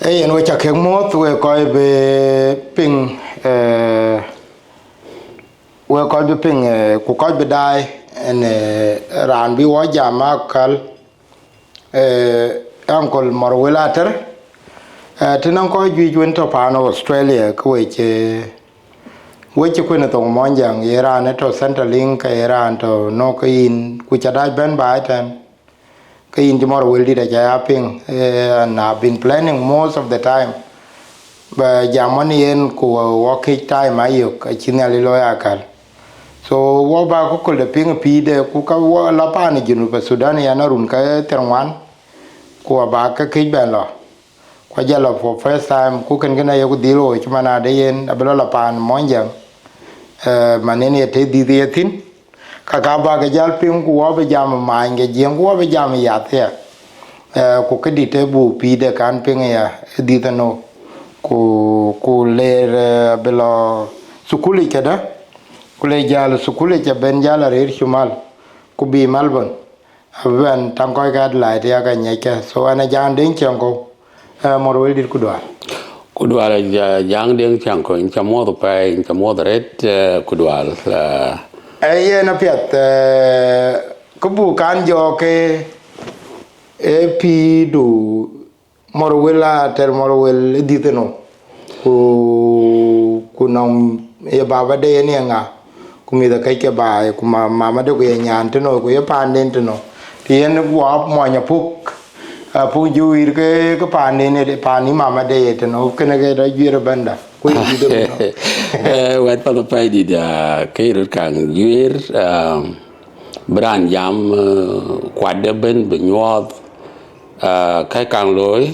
ấy anh chắc khéo mót tôi coi về ping tôi coi về ping cô coi về đai anh ran bị hóa jama kal uncle Morwel Ater thì nó coi duy chuyên cho pan Australia cái với chỉ quên là tổng món dạng Iran ở Centrelink Iran to nó cái in của cha đại bên bài trên cái in tomorrow will đi đại ping and I've been planning most of the time và zaman yên của working time ấy cái chuyện này lo akal so wa ba ko ko le ping pi de ku ka wa la pa ni South Sudan ya na run ka terwan ko ba ka ke ben lo kwa jalo for first time ku kan gana yo dilo chuma na de yen abelo la pan monjang manene te di de tin ka ba ga jal ping ku wa be jam ma nge jeng ku wa be jam ya te ku ke di te bu pi de kan ping ya di ta no ku le belo sukuli kada ku le jal sukuli cha ben jal re chumal ku bi Melbourne ben tang ko ga la te ga nyeke so ana Ajak Deng Chiengkou Morwel dir kudwal Ajak Deng Chiengkou in chamo to pai in chamo the red kudwal ye na piat ku bu kan jo ke pi du Morwel Ater Morwel diteno ku nom e baba de ne nga ku mi da kai ke ba ku mama de ku nyan teno ku ye pan den teno tien wa mo nya puk Apukjowiir ke pan ne pan ni mama de teno ke ne ga jira banda ku di de wat pa pai di da ke ru kang juir bran jam kwad de ben be nyot kai kang loi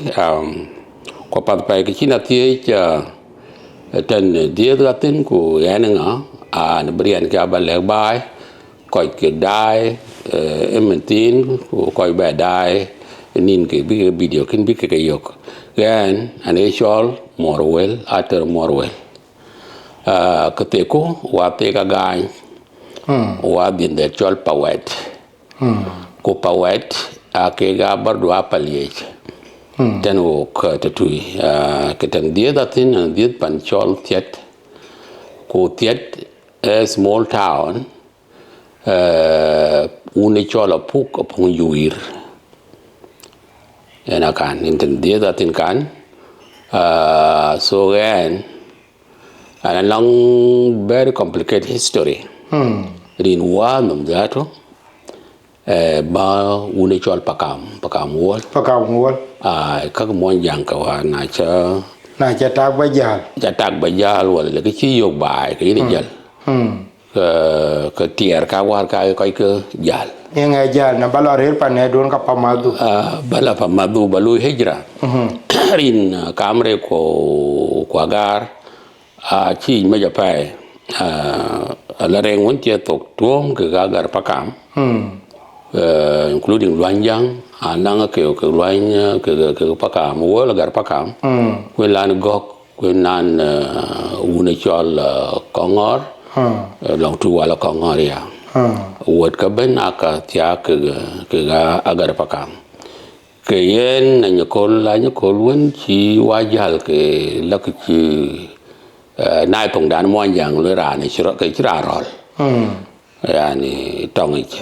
ko pa pai ke china tie cha ten dia da tin ku ya ne nga ne brian ka ba le bai ko ke dai ementin ko ba dai nin ke bi video kin bi ke yok gan an actual Morwel Ater Morwel ke te ko wa te ka gai wa din de chol pawet ko pawet a ke ga bar do apalye ten wo ka te tui ke ten dia da tin dia pan chol tiet ko tiet a small town une chol Apukjowiir ena kan inten dia da tin kan so again and a long very complicated history rin wa nom dato ba une chol pakam wol ka mon yang ka wa na cha tak ba jal wala ke chi yok bai ke ni jal ke tier ka war ka ke jal yang jal na balore pa ne don ka pamadu bala pamadu balu hijra rin kamre ko agar chi me ja pai la reng won tie tok tuom ke agar pakam including luanjang anang ke luanya ke pakam wo agar pakam we lan gok we nan une chol kongor long tu wala kongor ya wot ka ben aka tia ke ga agar pakam ke yen na nyokol won chi wajal ke lak chi nai tong dan mo yang le ra ni chira ke chira rol yani tong ich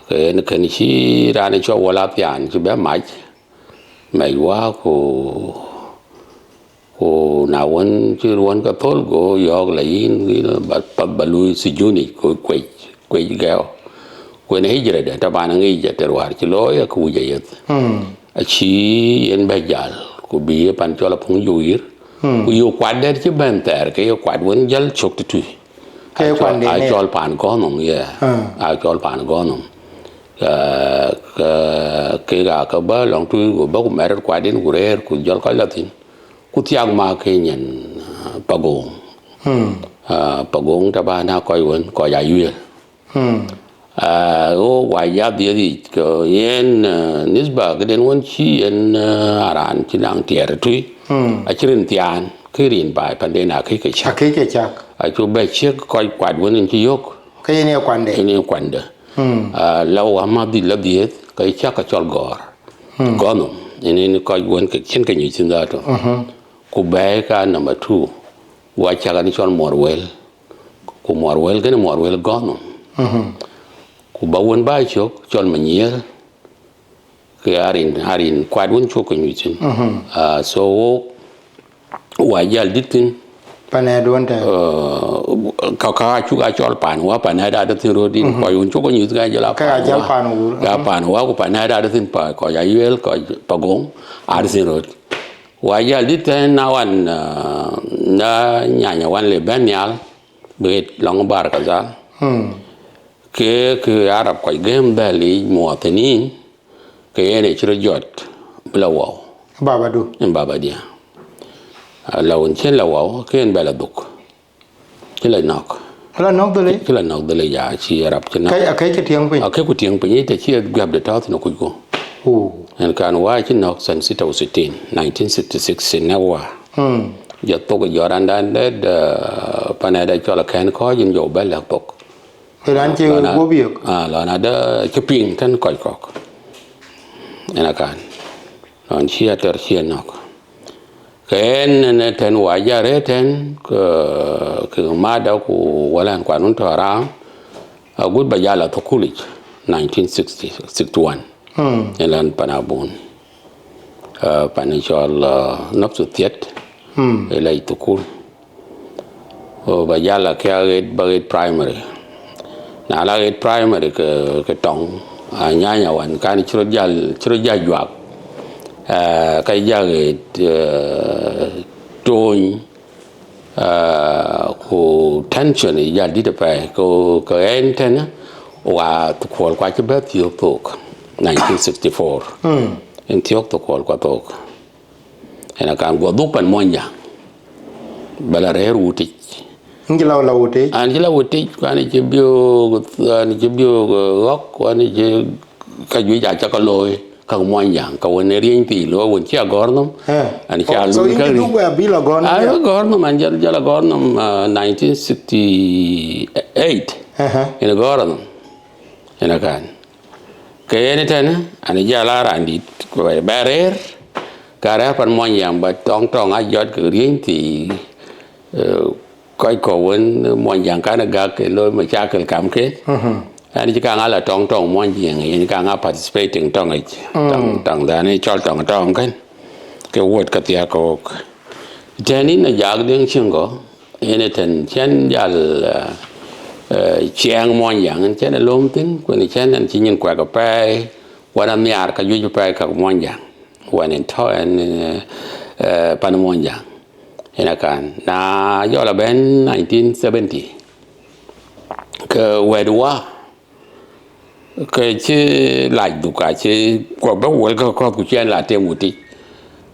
ke ne ken chi ra ni cho wala pian chi be mai wa ko na won chi won ka tol go yo la yin ba balu si juni ko kwe gao ko ne hijra de ta ban ngi je ter war chi lo ya ku je yet a chi en ba jal ko bi pan cho la Apukjowiir ku yo kwad de chi ben ter ke yo kwad won jal chok tu ke kwad de a chol pan go nom ye a chol pan go nom ke ga ka ba long tu go ba ku mer kwad din ku rer ku jol ka latin ku tiang ma ke nyen pagong ta ba na ko won ko ya yu o wa ya dia di ko yen nisba ke den won chi en aran chi lang tier tui a chirin tian kirin bai pande na ke chak a chu be che ko kwad won chi yok ke ne kwande lâu mà đi là biết cái chắc cái chọn gõ nó nên coi quên cái trên cái như thế đó cô bé cái number 2 và chắc cái chọn Morwel cô Morwel cái Morwel gõ nó cô bảo quên bài chọn mình nhớ cái arin quạt quên chỗ cái như thế so và giờ đi tin Pane duan te. Kaka juga jual panwa panai ada tin rodin kau unjuk kau nyus gaya jual panwa. Ya panwa kau panai ada tin pa kau yuel kau pagong ada tin rod. Wajal di ten nawan na nyanya wan leben yal bet long bar kaza. Ke Arab kau game beli muatenin ke ini cerjot belawau. Baba du. Baba dia. Lawan chen lawau ke en bela duk. Cái nọc đấy cái nọc đấy là chỉ Arab cho nó cái tiếng pin cái của tiếng pin thì chỉ gặp được đó thì nó cũng có nên cái nói chỉ nọc sinh South Sudan 1966 năm qua giờ tôi cái giờ anh đang để panel để cho là cái khó dân dầu bé lạc bốc thì anh chưa có việc là nó đã cái pin thân coi cọc nên là cái nó chia ter chia nọc cái nên tên hóa ra đấy tên cái mà đâu của Walan quan luôn thôi ra good bây giờ là thuộc college 1961 nên là panabon panachol nấp xuất tiết để lấy thuộc college bây giờ là cái primary nào là cái primary cái tông nhà nhà quan cái này chưa ra duak cái giờ trôi của tension này giờ đi được phải cái anh thế nữa và thuộc qua cái bé thiếu thuộc 1964 anh thiếu thuộc qua thuộc anh là càng qua đúc bằng mòn nhang bà là rẻ ruột anh chỉ lâu thế anh chỉ lâu thế anh chỉ bio gốc anh chỉ cái gì vậy cho cái lôi các món yang kau ini riang ti lo pun cia gornom, ani cia so lu ini juga bila gornom ah gornom anjal jala gornom 1968 ini gornom ini kan kaya ni tan ani jala randi kau barer kara pan món yang tong ajot ke riang ti kau ini món yang kan agak lo macam kam ke anh chỉ càng là trong món gì anh càng participating trong ấy trong đó này cho trong cái word cái tiếng của cho nên là Ajak Deng Chiengkou anh thành chân là chiang món gì anh chân là lom tin còn chân anh chỉ nhìn qua cái bài qua năm nhà cái duy bài cái món gì qua nên thôi anh pan món gì anh là cái na do là bên 1970 cái word wa cái chứ lại đủ cả chứ qua bác quên có của chuyện là tiền một tí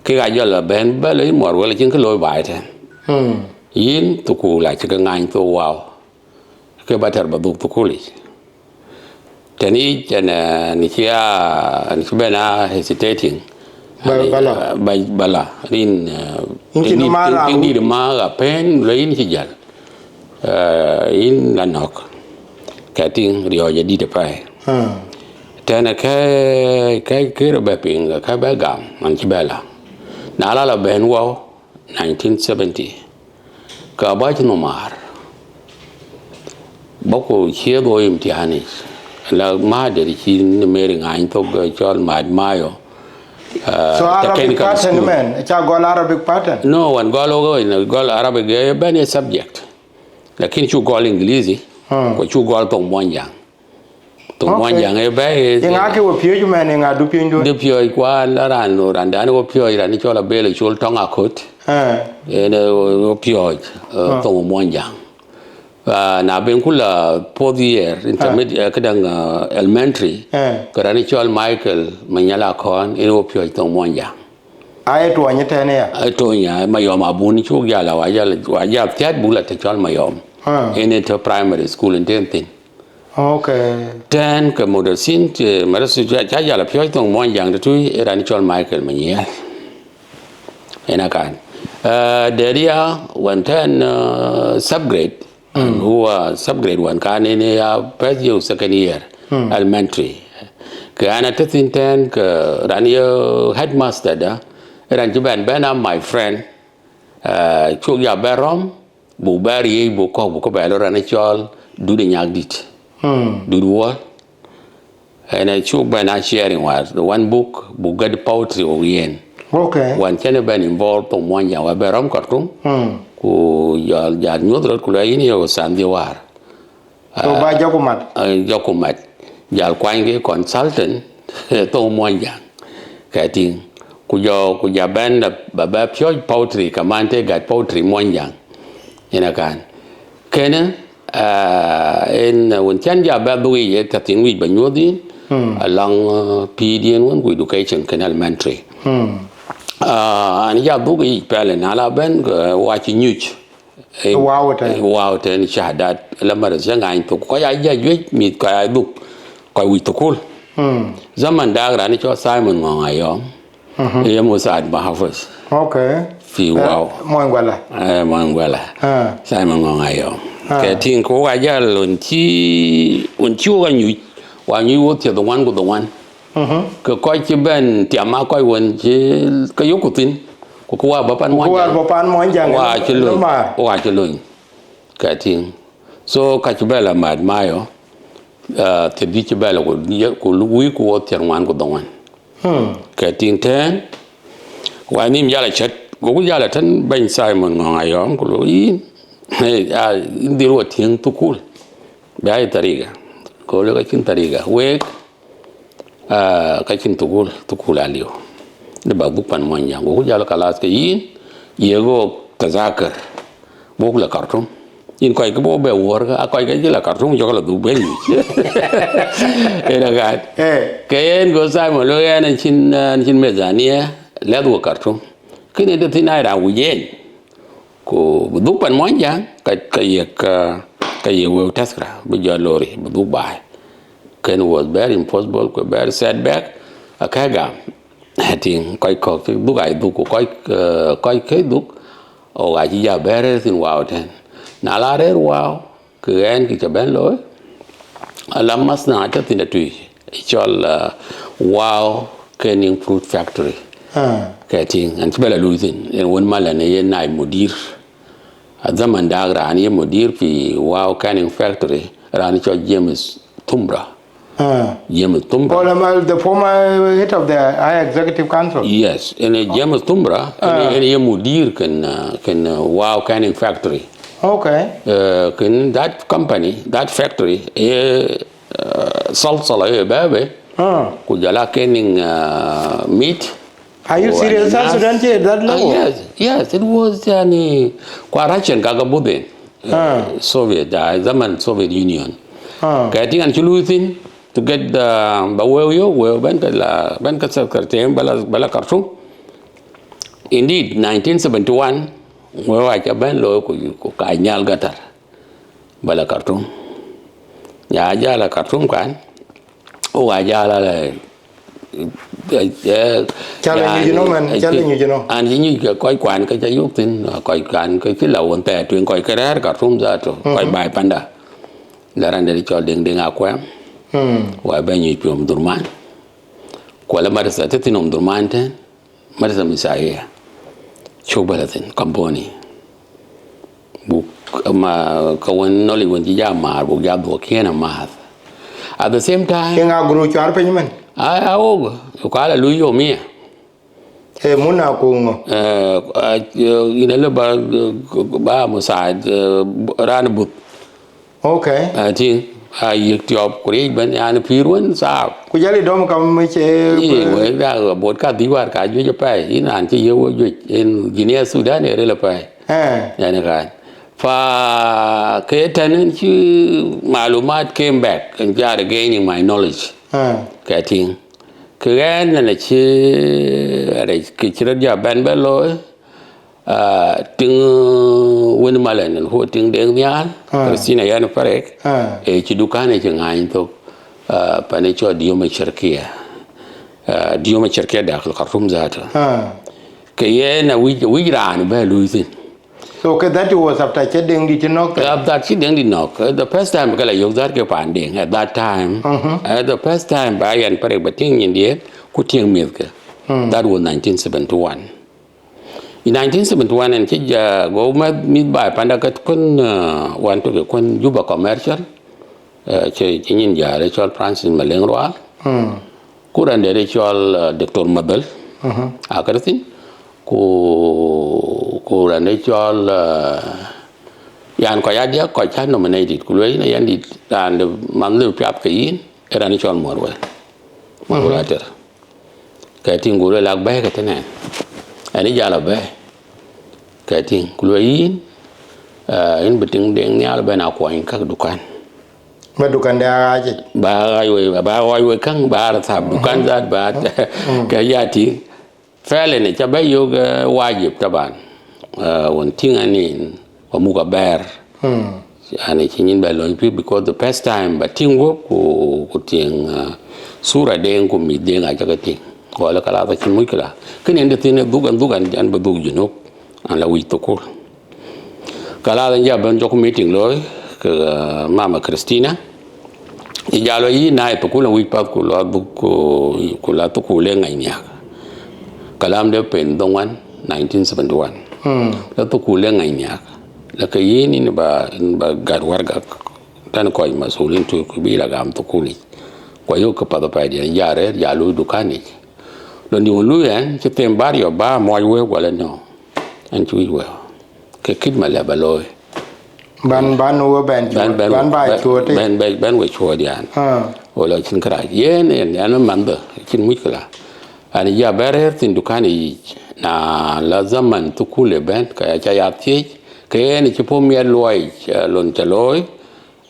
cái gái giờ là bên bác lấy Morwel là chính cái lối bài thế yến tụ cụ lại chỉ cái ngành tụ wow cái bắt đầu bắt tụ cụ đi thế này cho nên chia bên hesitating bala rin đi được mà gặp pen lấy như vậy in là nọc cái tiếng điều gì đi được phải thế này cái rồi bé pin cái bé gam anh chỉ bé là nãy là bé wow 1970 cái bao nhiêu numar bóc cô chia đôi em thì anh ấy là mà để chỉ nằm ngay thôi cho mà mayo so Arabic pattern man cha gol Arabic pattern no one gol Arabic ben a subject lakini chu gol English ko chu gol tong mon yang e be yang ake wo pio juma ne nga du pio ndo de pio kwa la ran dan wo pio ran cho la bele chul tong akot ne wo pio tong mon yang na ben kula podier intermediate kadang elementary karani chol Michael manyala kon e wo pio tong mon yang ai to nya tane ya ai to nya mayom abuni chu ya la wa ya tiat bula te chol mayom in to primary school in Dinka. Okay. Then ke model sin te marasu cha ya la pyo tong mon yang tu ran chol Michael manyel ena kan deria one ten subgrade who subgrade one kan in ya first year second year elementary ke ana tatin ten ke ran yo headmaster da ran ju ben my friend chu ya berom bu bari bu ko ba lo ran chol du de nyak dit du wo and I chu ben sharing was the one book bu good poetry orien okay one can ben involved to one ya wa berom Khartoum ku ya nyodro ku la ini yo sandi war to ba jokumat jal kwang ke consultant to moanja ka ting ku ja ben ba pure poetry kamante gat poetry moanja ina kan kena en won chan ja ba dui ye ta tin wi ba nyodi along pdn won ku education kan elementary ani ja bugi pele na la ben wa chi nyuch wow ten shahadat lamar zangain to ko ya jwe mi ko ya duk ko wi to kul zaman da ran cho Simon ngayo ye mo saad bahafas okay fi wow Morwel Simon ngayo ke tin ko ga ja lon chi ga nyu wa nyu wo te the one go the one ko chi ben ti ma ko won chi ko yokutin ko wa ba pan mo jang wa chi lun ka tin so ka chi bela mad mayo te bi chi bela ko wi ko te wan ko don ka tin ten wa nim yala chat go yala tan ben Simon ngayo ko lo yi ndiro tin to kul bai tariga ko lo ka tin tariga we ka tin to kul aliyo de ba bu pan mon yang go jalo kalas ke yin yego tazakar bo la Khartoum in ko ke bo be wor ka ko ke la Khartoum jo la du be ni era gat ke en go sai mo lo ya na chin mezania la du Khartoum kini de tinai ra uyen ko bu pan mon yang ka ye wo taskra bu jo lori bu du ba ken was very impossible ko very setback akaga hatin coi cái bức ảnh du của coi cái bức ở cái gì bé xin wow ten nã lá đấy wow cứ anh cứ cho bé lối làm mas na cho tin tùy cho là wow canning fruit factory cái tin anh chỉ bé là lui tin anh muốn mà là này mudir zaman da ra anh mudir vì wow canning factory ra anh cho James Tumbra James Tumbra. The former head of the executive council. Yes, and James Tumbra, and mudir can wow canning factory. Okay. Can that company, that factory, salt baby, kujala canning meat. Are you serious? South Sudan that level? Yes, it was Kwarachan Kagabudin, Soviet, zaman Soviet Union. Getting and Chulutin. To get the Baweo, Ben Khartoum, Bala Khartoum. Indeed, 1971, where I Ben Lo Kanyal Gatar, Bala Khartoum. Yajala Khartoum can. Oh, Ajala. Challenge, you know. And you get quite quan, Kayutin, quite can, Killa, and there to inquire Khartoum that, quite by Panda. Laranda Choding Aquam. Wa ben yi piom durman ko la marasa tatinom durman ten marasa misaya chobalatin company bu ma kawon noli won ji jamar bu jabo kena math at the same time kenga guru char penmen og ko ala luyo mi muna ko ina le ba musad ran but okay ati yik tiop kuri ben an pirwan sa ku jali dom kam che we da bot ka diwar ka ju pa ina chi yo ju en Guinea Sudan ere la pa yani kan fa ketan chi malumat came back and started gaining my knowledge getting kren na chi are ki chira ja ban ba lo ting wen malen ho ting deng nyal Christina yan parek chi dukane chi ngain to pane cho dioma cherkia dakhil Khartoum zata ke ye na wi ran ba luisin So that was after Ajak Deng did knock. After Ajak Deng did knock, the first time kala yok that ke panding at that time. The first time by and parek bating India kutiang milk. That was 1971. In 1971 and kija go mid by pandakat kun want to kun Juba commercial. Che chinin ja Rachel Francis Malengroal. Kuran de Rachel Dr. Mabel. Akaratin. Ku rane chol yan ko yadia ko cha nominated ku le na yan dit and man le piap ke yin era ni chol Morwel Ater ka tin gu le lak ba ka tene ani jala ba ka tin ku le yin in biting deng nyal ba na ko in ka dukan Ba dukan da aje. Ba ai we kang ba ra thab dukan zat ba ka yati fele ne cha ba yo wajib taban one thing anin wamuga bear ani chinin ba lon pi because the first time but tingo ku ting sura deng ku mi deng a jaga ting ko la kala ta chimu kala kenen de tine dugan an ba dug junub an la wi to ko kala ja ban jok meeting loy ka mama Christina ijalo yi na e ko la wi pa ku la bu ku la to ku le ngai nya kalam de pen dongwan 1971 la to ku le ngai nya la ka yini ni ba gar warga tan ko masulin to ku bi la gam to ku ni ko yo ka pa pa dia yare ya lu dukani lo ni lu yan che tem bario ba mo we wala no an tu we ke kid ma la baloy Ban wo ban ba chuote. ban we chuote yan wala chin kra yen yan man da chin mikla ani ya bare tin dukani na la zaman to ku le ben ka cha ya ti ke ni chipo miet loy lon chaloy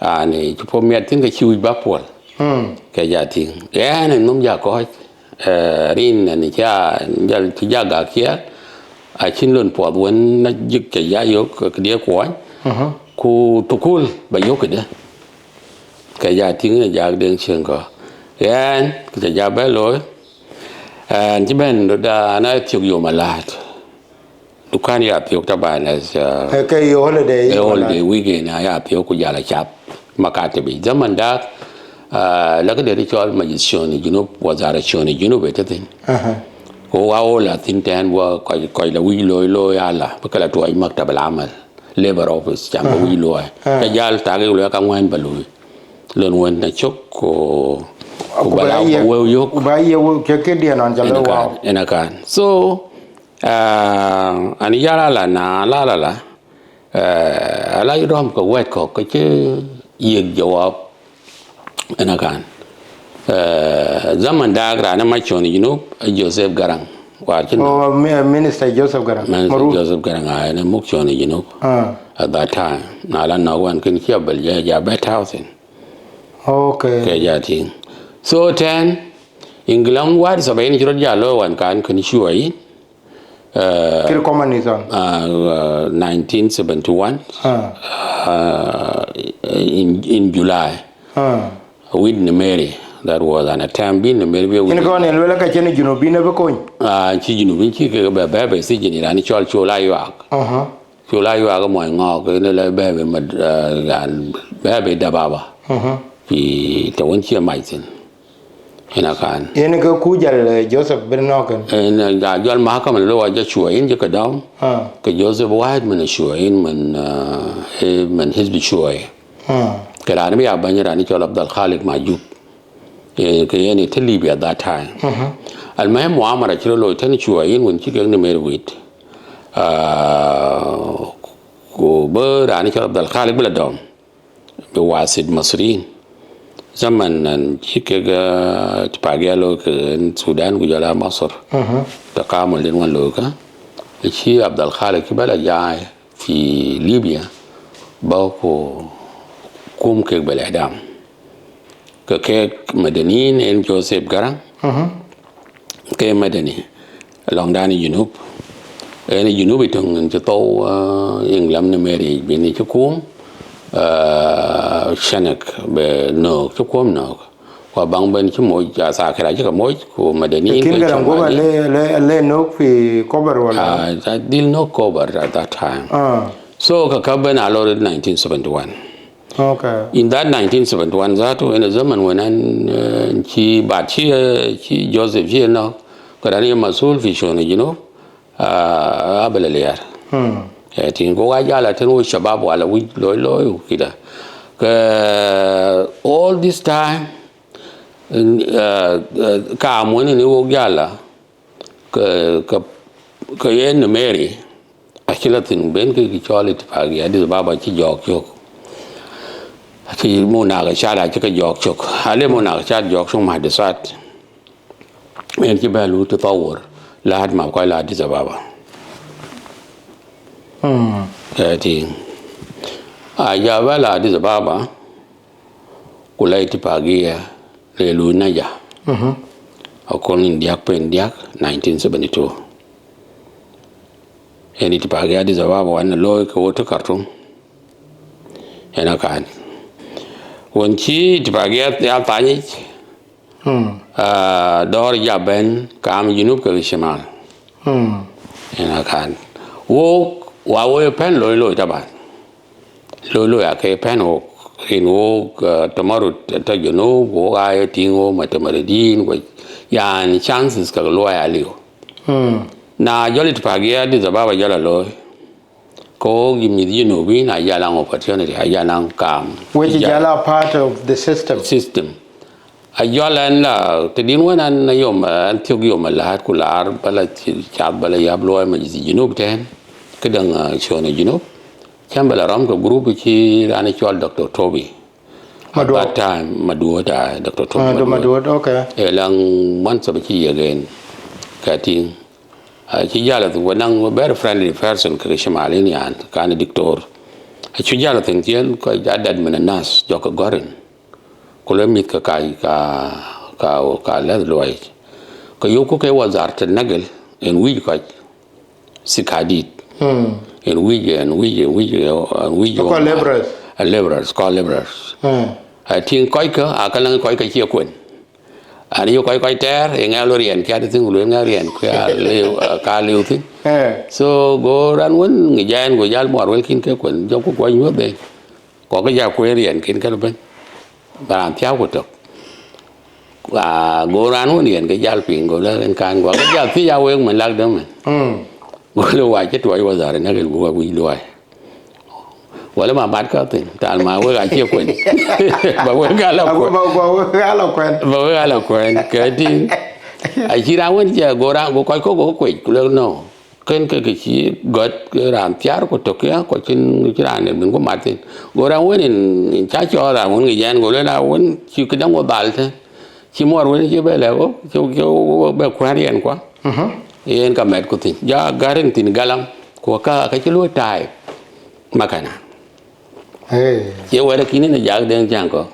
ani chipo miet tin ke chui ba pol ke ya tin ya ne num ya ko rin ni cha ja ga kia a chin lon po won na jik ke ya yo ke dia ko ku tukul ba yo ke dia ke ya tin Ajak Deng Chiengkou yan ke ja ba loy ji ben da na tiok yo malat dukan ya tiok taban as Ke holiday weekend ya tiok ku jala chap makate bi zaman da la ka de chol majisioni junub wazara choni junub etatin ko wa ola tin tan wa ko la wi loy ala bakala to ay maktab al amal labor office jamba wi loy ka jal ta ga lo ka ngwan balu lon won na chok ko ba ye ke dia non jalo wa enakan so ani yara la na la ala yom ko wet ko che yeg jawab enakan zaman da gra na ma choni Joseph Garang wa chin Minister Joseph Garang Joseph Garang na muk choni at that time na la no one kin kia bel ya bet housing okay ke ya ting so ten inglam war so bayin jiro jalo wan kan kun shuai kir communism 1971 in July with Mary that was an attempt in Mary we in kon en wala ka chen junubi ne be kon chi junubi chi ke ba si jini ran chol chola yak chola yak mo ngo ke ne le ba ma gan ba da baba fi ta won chi mai tin ina kan en ka ku jal Joseph Bernokan en ga jol ma ka man lo wa ja chuo in je ka dom ka Joseph wide man chuo in man his bi chuo ka ran mi ya ban ran ni chol Abdul Khalik Majub ke yani ta Libya that time almuhim muamara chiro lo tan chuo in won chi ga ne mer wit ko ba ran ni chol Abdul Khalik bla dom be wasid masrin zaman nan chike ga tipagelo ke Sudan ku jala Masr ta kamal din wan loka chi Abdul Khalik bala jaay fi Libya ba ko kum ke bala dam ke madanin en Joseph Garang ke madani long dani junub en junub itong to inglam ne meri bini chukum shanak be no chukum no ko bang ben chu mo ja sa kra ji ka mo ko madani kin garam go le no fi cover wala that dil no cover at that time So kakaben already 1971. Okay. In that 1971 zato in a zaman when chi chi Joseph chi no kadani masul fi shone abelaliar. Tin go ajala tenu shabab wala wi loy kida. All this time ka amoni ni wo gala ka yen Mary akila tin ben ki choli pagi adi baba chi jok ki mona ga shara ki ka jok chok ale mona ga chat jok shong ma de sat en ki balu to tawor la had ma ko la di baba ti ya bala di baba kulai ti pagi ya le lu na ya akon indiak pen diak 1972 eni ti pagi adi baba wan loy ko to Khartoum ena kan Wanci dipakai ya tanya, dor jaben kam junub ke Shimal, enakan. Wo pen loy taban, loy akai pen wo in wo tamarut ta junub wo ay tingo matamaradin wo yan chances ka loy aliu. Na joli dipakai ya di zababa jala loy. Ko gimi junubi na jalang opportunity jalang kam which is all part of the system ajalan la tedin wanan na yom antiog yom lahat kular bala chat bala yablo ma junub ten kedang chona junub chambala ram ko group ki rani chol Dr. Toby at that time Madua Dr. Toby Madua okay elang once of chi again kating ci jala tu wanang very friendly person ke Shimal ni an kan diktor ci jala ten tien ko jadad menanas joko goren ko lemit ka le loy ko yoko ke wazar te nagel en wi ko sikadit en wi ko laborers I think ko akalang ko ci ko ani yo koi ter engalorian kya de ngulu ngarian ka leu tin so go ran won ngijan go jal Morwel kin ke kun jo ko nyu de ko ga ja ko rian kin ka ben ba tiao ko to go ran won rian ke jal ping go la kan go ga ja ti ya wen man lak de man go lo wa che toy wa zare na ke go wi lo ai wala ma bat ka tin tal ma we ga che kun ba we ga la kun ke din ai chi ra won je go ra go ko kwet ku le no ken ke chi got ram tiar ko to ke ko chin chi ra ne bin ko matin go ra won in cha cho ra won ngi jan go le la won chi ke dang go dal te chi mor won chi be le go cho be kwa rien kwa yen ka met ko tin ja garin tin galam ko ka chi lo tai makana ye wada kini na Ajak Deng Chiengkou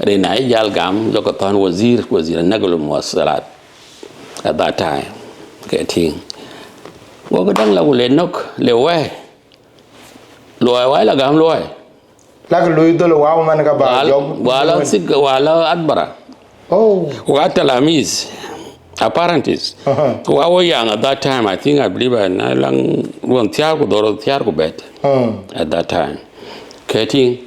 re na jal gam joko ton wazir nagul muwasalat at that time getting wo ko dang la le nok le we la gam lo la lo do lo wa man ka ba job wala sig wala adbara wa talamis apprentice wa wo young at that time I believe na lang won tiar ko bet at that time getting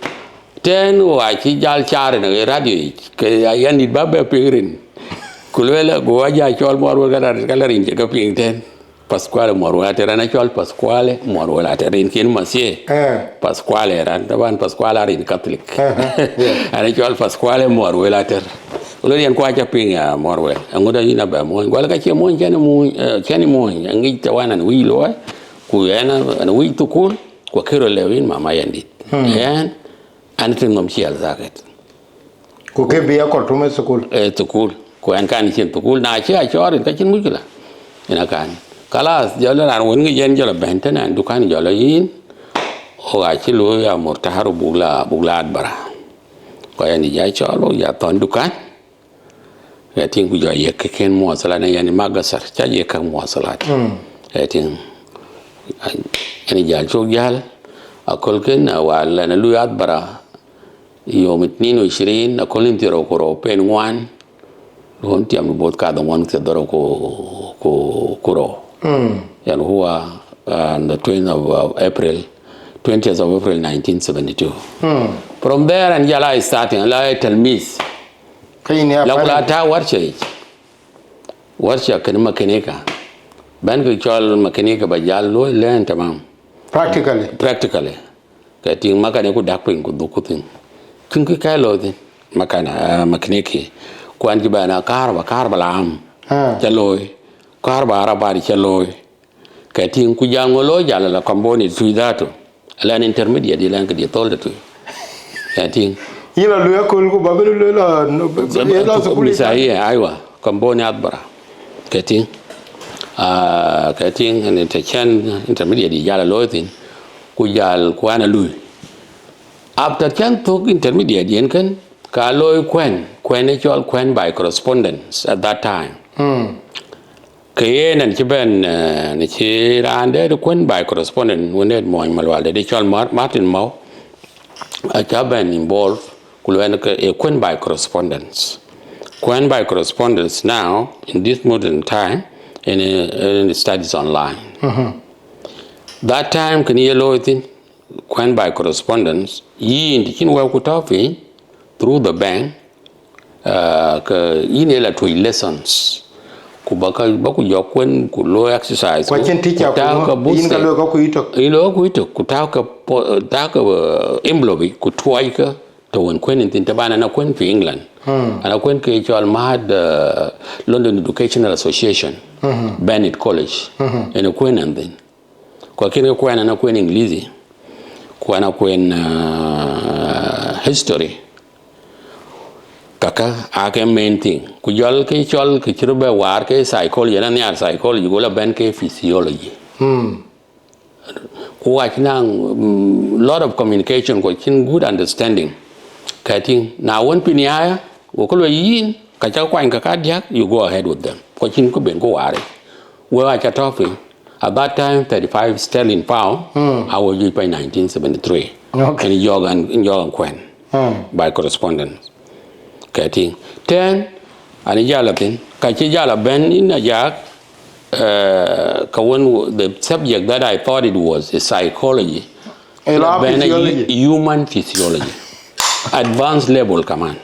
ten wa chi jal chare na radio ke yan ba be pirin kulwela go aja chol Morwel ka rin ke ping ten Pasquale Morwel Ater na chol Pasquale Morwel Ater rin kin masie Pasquale ran taban Pasquale rin Catholic ana chol Pasquale Morwel Ater lo yan ko aja ping ya Morwel ngoda ina ba mo wala ka che mo chani mo ngi tawana wi lo ku yana na wi to kul ko kero lewin mama yandit yan anitin nom chial zaket ko ke biya ko tume sukul tukul ko an kan chin tukul na chi a chorin ka chin mukila ina kan kalas jalo ran won ngi yen jalo benten an dukan jalo yin o a chi lo ya murtaharu bugla adbara ko yan ja chalo ya ton dukan ya tin ku ja ye ken mo sala na yani magasar cha ye kan mo salat ya tin ani jal chok jal akol ken wala na lu adbara يوم 22 أكون أنت روكورو بين وان هون تيام بوت كذا وان تدرو كورو يعني هو on the 20th of April 20th of April 1972. From there and jala I starting la telmis. La kula ta warsha kan makanika. Ban ko chol makanika ba jal lo len tamam. Practically. Ka ting makane ko dakpin ko dukutin. Kin ki kai lo din makana makaniki. Kwan ki bana karba lam. Chaloy. Karba arabari chaloy. Ka ting ku jangolo jala la komboni tuidato. Lan intermediate lan ka di tolda tu. Ka ting ila lu yakul ko bagulu la sukuli sai aiwa komboni adbara. Ka ting and te chan intermediate jala loitin ku jal kwana lui. After chan took intermediate yen kan ka loy kwen actual kwen by correspondence at that time. Kayen and chiben ni chi rande de kwen by correspondence when it moy malwalde de chol Martin Mau a chaben involved kulwen a kwen by correspondence. Kwen by correspondence now in this modern time in studies online. That time can you low it kwen by correspondence yi in kin wa kutafi through the bank ka inela to lessons kubaka baku jokwen ku low exercise kwa chen teacher ku inga lo ka ku ito kutaka envelope ku twaika to won kwen in tabana na kwen fi England ana kwen ke chol mad London Educational Association Bennett College en kwen and then kwa kile kwen na kwen English kwa na kwen history kaka ake main thing ku jol ke chol ke chirbe war ke psychology na nyar psychology gola ben ke physiology ku wa lot of communication ko chin good understanding kating na won pinia wo ko yin ka cha kwan ka dia you go ahead with them ko chin ko ben ko ware we wa cha tofi at that time 35 sterling pound I was in 1973 and Jordan Kwen by correspondence. Kating 10 and Jalatin Kachijala Ben in Ajak the subject that I thought it was is psychology. Human physiology. Advanced level command.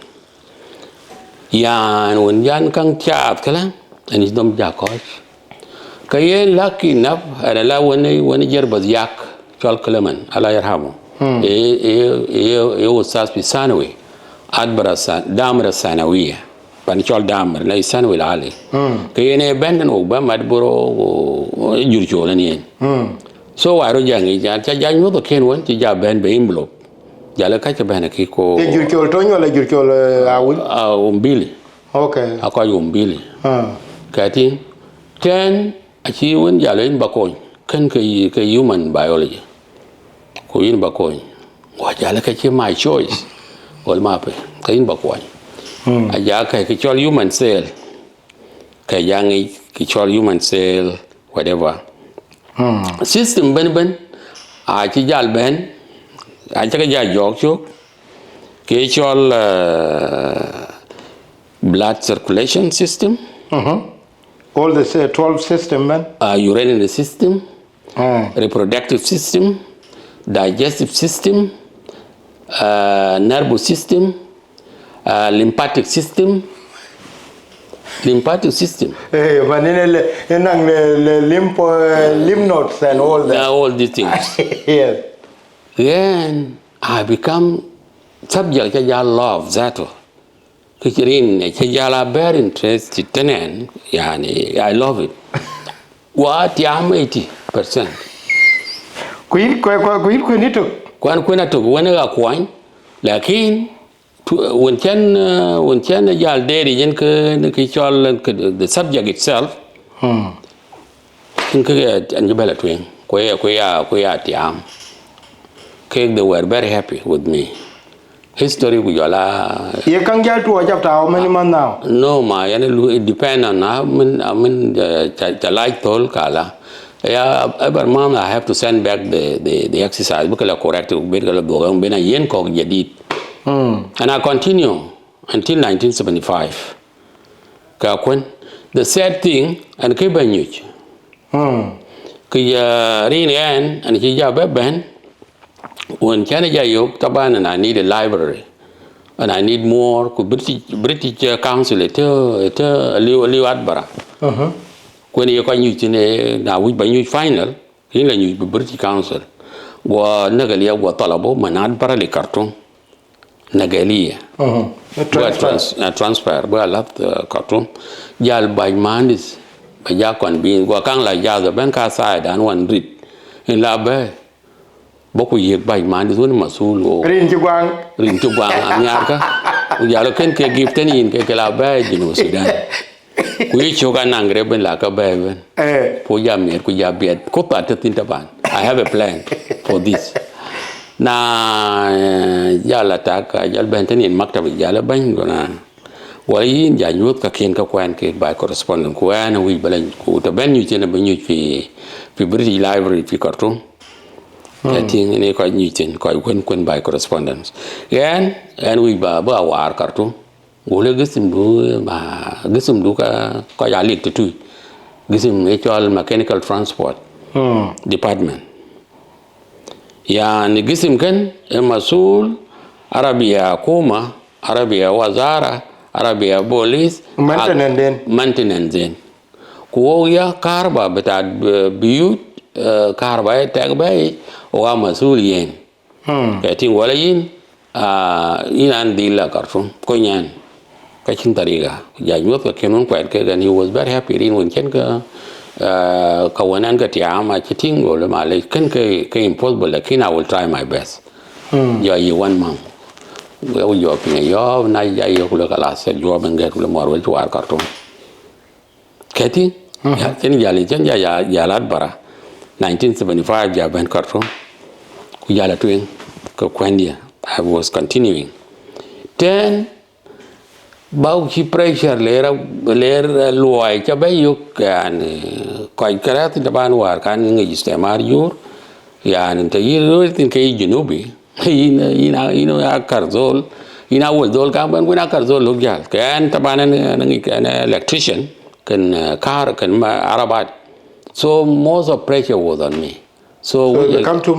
Yan when Yan Kang Chat Kala and his dom Jakos. Kayen lucky enough and allow when yerbas yak Chol Kalaman, Alayarhamo. Was Saspi Sanawi. Adbara Damra Sanawiya. Panchol Damra, like Sanwil Ali. Kayene abandon Oba Madboro Jurchol and yen. So I wrote young age, Jan know the Ken one, Tija Ben Bimbo. Jalakacha Banakiko. Jurchol Tonyo, like Jurchol, Umbili. Okay. I call you Umbili. Kating 10, achieve when Jalin Bacoin. Can human biology. Koyin Bacoin. What Jalakachi my choice. All mape kain bakwai ajaka kichol human cell kayangi kichol human cell whatever system ben a chi jal ben a cha ja jok chuk kichol blood circulation system all the 12 system man urinary system reproductive system digestive system nervous system, lymphatic system. Lymph nodes and all that. All these things. Yes. Then I become subject I love that. Kichirin I very interested tenen. Yani I love it. What yam 80%. Kuit Kwan kwena to wena ga kwan lakin when chan jal deri yen ke chol the subject itself kin ke anjibela twing ko ya tiam they were very happy with me. History ku jola ye kan jal to chapter how many months now? No ma it depend on how I like tol kala. Yeah, every month I have to send back the exercise because I correct it because I yen kog jadid. And I continue until 1975. Kakwen the sad thing and kibanyuch. Kaya rin yan and hija beben when China Jayok Taban and I need a library and I need more could British Council it Liu Adbara. When you can use in now we by final, in the British Council, were Nagalia, what Talabo, Manad Parali Khartoum, Nagalia. Transfer, where I left Khartoum. Yal by Mandis, by Yakon being Wakang like Yaza, Banka side, and one read in La Bay. Boku yek by Mandis, one Masul, Rin Chuang, Anyaka. Yalokan can give 10 in Kekala Bay, you know, Sudan. We choke an angry like a baby. Puyamir, Kuyabet, Kopa to Tintaban. I have a plan for this. Na Yala Taka, Yal Benton in Maktabi Yala Bangona. Well, in Janut Kakin Kakwan by correspondent Kwan, we belong to the venue in a venue for British Library, Khartoum. Getting in a quite Newton, quite Quin by correspondence. And we war Khartoum. Gule gisim duka ko ya lik tu gisim natural mechanical transport department ya ni gisim kan masul arabia kuma arabia wazara arabia police maintenance den ko ya karba beta biut karba tag bay o masul yen kating wala yin inan dilla Khartoum ko nyan Kachin Tariga. Yayut Kanon quite and he was very happy in when Kenka Kawanan Gatiama Chiting or the Malay Kenka impossible, like I will try my best. You 1 month. Well, you're opinion, you're not Yayokula, job and get Morwel to our Khartoum. Katy? Yalijan Yalad Bara, 1975, Jaban Khartoum. Yala Twin, Kokwendia. I was continuing. Then, bao khi pressure lera luai cha bayuk yani koi karat da ban war kan ngi istemar yur yani tayir tin kay junubi ina karzol ina wol dol kan ban guna karzol logjal kan taban ngi kan electrician kan car kan arabat so most of pressure was on me so it become too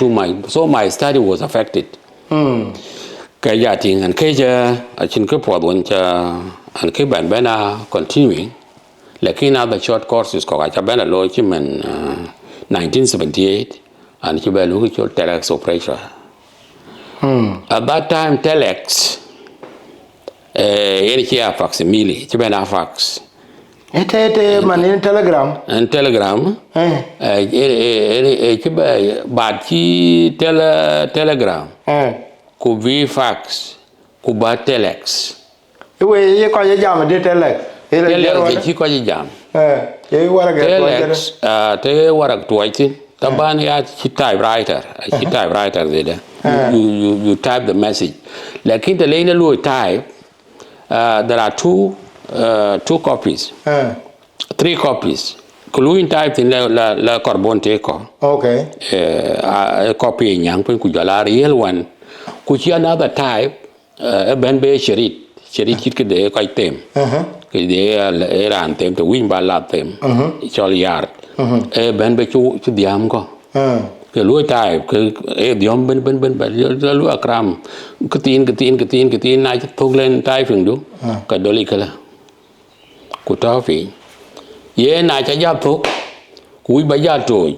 much so my study was affected Kaya ting and Kaja, I think one and Kiban Bena continuing. Like in other short courses, Kokachabana Lochim in 1978, and Kibalu telex operator. At that time, telex, any here facsimile, Chibana fax. Man telegram. And telegram, but he telegram. Could be fax, could be telex. The way you call your jam, did telex. Telex, you call your jam. Telex, they were actuating. Tabani at typewriter, typewriter there. You type the message. Like in the lane low type, there are two copies. 3 copies. Kuluin type in la carbon take. Okay. A copy in Yang Kujala real one. Could you another type? A band be sherit kit de quite them. They ran them to win by lot them. It's all yard. A band be to the amgo. The low type, a diom ben, but you a cram. Katin, night Toglen typing do. Kadolicala. Kutafi. Ye night a yapo. We by yato.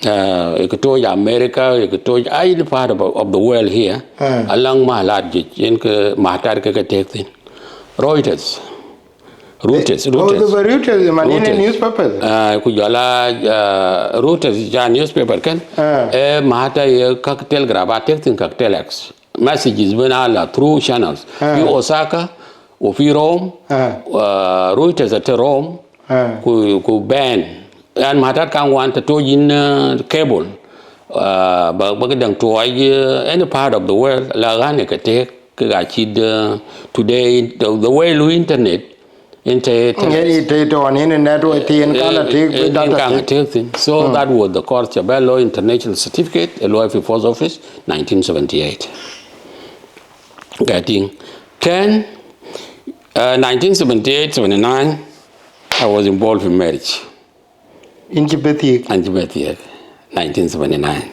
Equatoria, America, Equatoria, any part of the world here, along my large, Matarka take Reuters. Reuters, newspapers. Kujala, Reuters, newspaper can. Mahata telegraph, texting telex. Messages when all through channels. You Osaka, Ofi Rome, Reuters at Rome, ku ban. And Matar can want to in cable, but to any part of the world, Laganica take today the way the internet. On internet so that was the course Chabello International Certificate, a lawyer for Force Office, 1978. Getting 1978, 79, I was involved in marriage. In Tibet, 1979.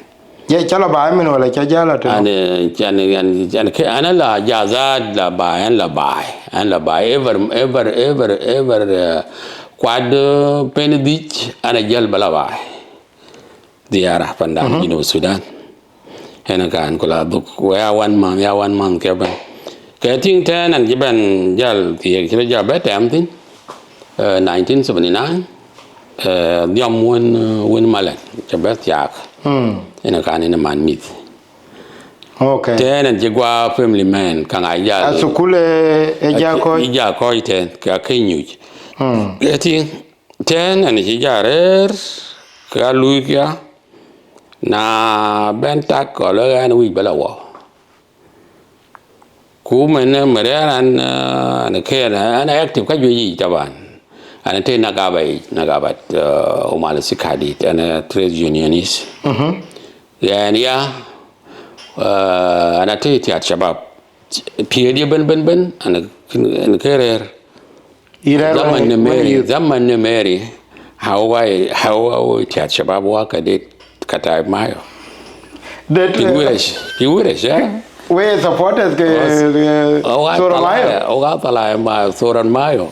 ye chala ba min wala cha jala to an ke anala jazad la ba an la ba ever quad penedich ana jal bala ba diara pandan ino Sudan hena kan kula duk ya one man ke ban ke ting tan an jiban jal ti ke ja ba tam tin 1979 diam won malan ke ba tiak hena kan ina man mit okay tan an jigwa family man kan ajal asukule eja ko ten ka kenyu ke ting tan an jijarer ka luikia na bentak ko la an wi bala wa ku men meran an ke an active ka yi taban an te nagabat o mal sikadi an trade unionist ya an te ti shabab period ben an kerer zaman ne meri how ti shabab wa kadet kata mayo piwires ya we supporters ke soran mayo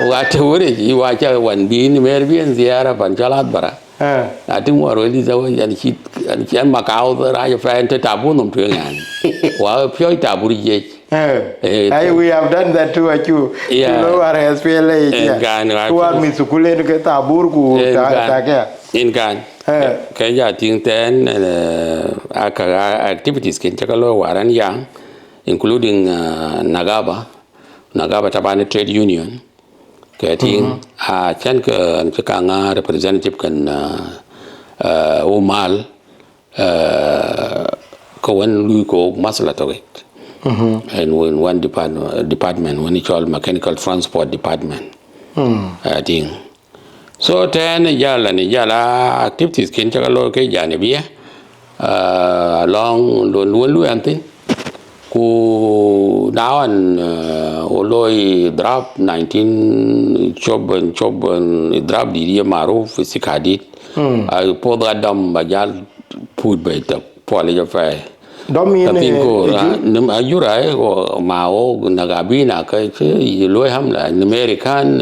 oga tewure yi wacha wandi ni merbien ziara panchalat bara ati waro li zawo yani ki an makao ra ya fan te tabunum tu ngan wa pyo taburi je we have done that too you know our SPLA who are misukule ke tabur ku ta in kan kaya ting ten activities kin chakalo waran yang including Nagaba tabane trade union kaya ting chan ka nga representative kan umal ko wan lui ko masla tawit and when one department when it's called mechanical transport department ting so ten jala activities kin chakalo ke jane bia long lu antin ku dawan oloi drop 19 choban drop di maruf sikadit ai podra dam bajal put beta pole jo fa domine ko nem ayura o mao nagabina ka loi hamla american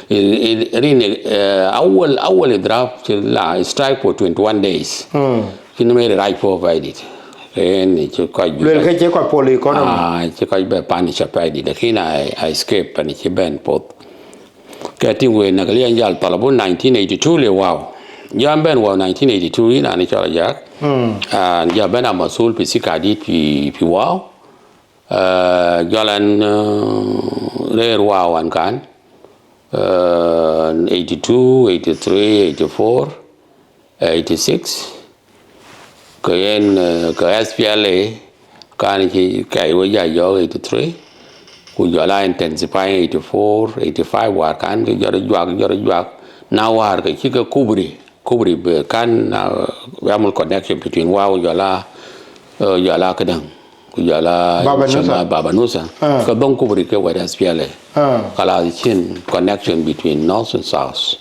rin awal drop la strike for 21 days kin mere right provided and che ko che ko poli economy che ko be pani chapai di kina I escape pani che ben pot ka tingwe na kali anjal talabun 1982 le wow jam ben wow 1982 ina ni chala jak ja ben amasul pi sikadi pi wow jalan re wow an kan 82 83 84 86 kayen ka SPLA kan ki kai wa ya yo 83 ku jala intensify 84 85 war kan ke jara juak na war ke ki ka kubri be kan amul connection between wow jala kadang ku jala baba nusa ka don kubri ke wa SPLA kala chin connection between north and south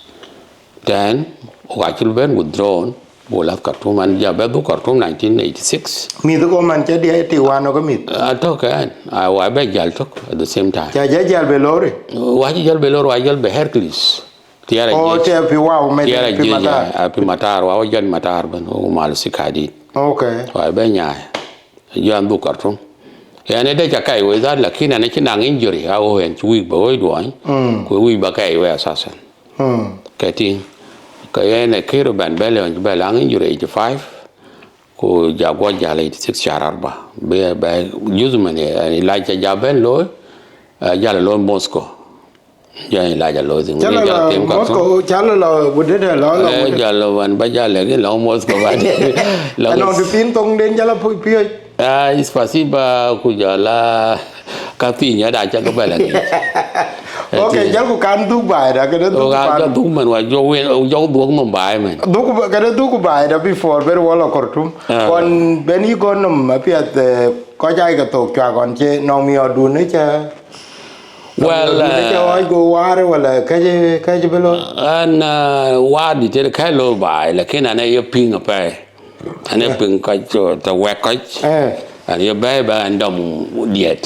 then wa kilben withdrawn bolat Khartoum and jabedu Khartoum 1986 mi to man che dia ti wano ko mit atokan I wa be jal tok at the same time ja jal belore wa jal be Hercules tiara je te pi wa me pi matar pi matar wa jal matar ban o mal sikadi okay wa be nya jandu Khartoum yani de jakai we da lakini ne kinang injury ha o en chui boy doan ko wi ba kai we asasan kati kaya ne kero ban bele on belang injury 85 ko jagwa jala 86 shararba be usually ani laja jaben lo jala lo Moscow ya laja lo zing jala tem Moscow jala lo budede lo jala wan ba jala ke lo Moscow ba lo no tin tong den jala pi spasiba ku jala kapinya da cha ko belang okay jal ku kan du bai da kada du ka du man wa jo du mum bai man du ku kada du ku bai da before ber wala Khartoum kon beni gonum apiat ko jai ka to kwa kon che no mi odu ne cha well ne go war wala ka je belo an wadi te kai lo bai la kena ne yo ping pa anh ấy pin coi cho quẹt coi anh ấy bé bé anh đom diet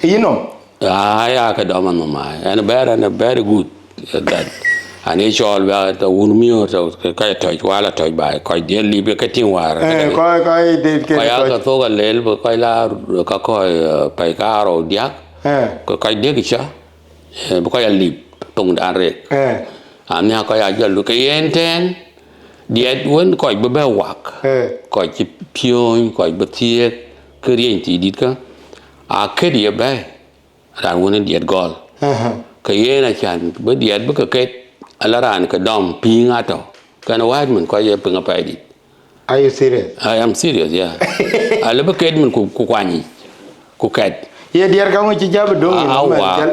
Inom. ya cái đom anh mà anh ấy very good at that anh ấy cho là tao uống miếng tao cái thời qua là thời bài coi diet li bị cái tiếng hoa Coi đi coi cái số cái lel coi là coi phải cái rồi diet coi diet cái chứ coi li tung đàn rệt anh ấy coi giờ lúc cái enten diet vẫn coi bê wak coi chỉ pion coi bê thiệt cái gì thì đi cả cái gì bé rằng vẫn diet gol cái này chẳng bê diet bê cái ala ran cái dom ping ato cái nào hết mình coi giờ ping apa đi. Are you serious? I am serious, yeah. Ala bê cái mình ku quani ku cái ya diet kamu cija bedong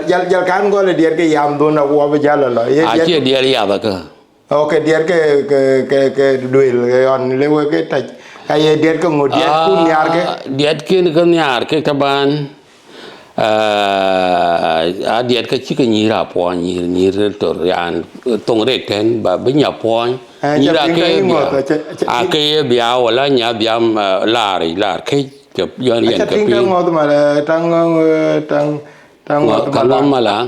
jal kan gol diet ke yam do na wa ba jal la ya diet ya ba ka okay diet ke duel ke on lewe ke taj ay diet ke ngod diet kun yar ke diet ke nyar ke taban diet ke chi ke nyira po nyir to yan tong rek ten ba be nya po nyira ke bia wala nya biam lar ke chụp do liền cái pin ngồi mà tăng ngồi mà làm mà là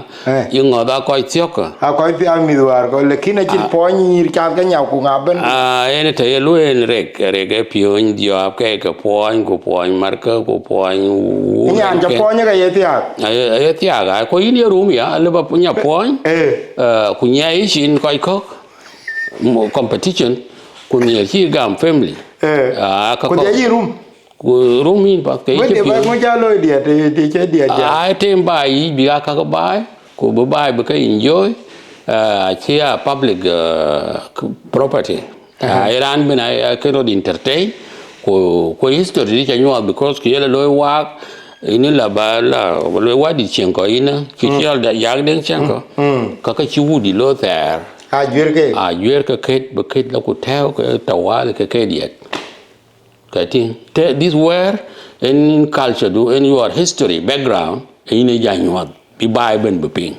nhưng ngồi đó coi trước coi phim mi duar coi là khi nó chỉ po như chặt cái nhau cùng ngáp bên em thấy luôn rek cái pion diop cái po marker của po nhà cho po như cái gì ấy tiag à coi ini room ya là bao nhiêu po kunya ấy xin coi có một competition kunya chỉ gam family kunya gì room Rumin ba cái cái bao nhiêu lôi địa thì chơi địa ai thêm bài bị các bài của bài bởi cái enjoy chia public property Iran bên này cái nó entertain của history đi cho nhau because kia là lôi qua ini là bà là lôi qua đi chuyện có ini khi chia là Ajak Deng Chiengkou cái chú đi lôi there duyệt cái là của theo cái tàu là cái điện cái thing this where in culture do in your history background in a january bi bai ben beping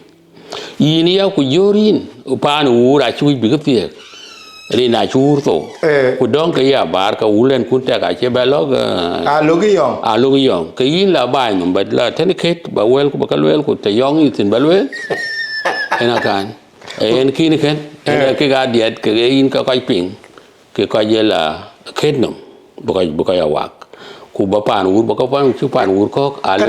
ini ya ku yorin upan ura chui bi gapie ri na chur to ku dong ka ya bar ka ulen kun ta ka che ba log alogiyong ka yin la bai no ba la ten ket ba wel ku ba ka wel ku te yong yi tin ba wel ena kan en kin ken ke ga diet ke yin ka kai ping ke ka je la ket no bukai awak ku bapan ur baka pan chu pan ur ko ale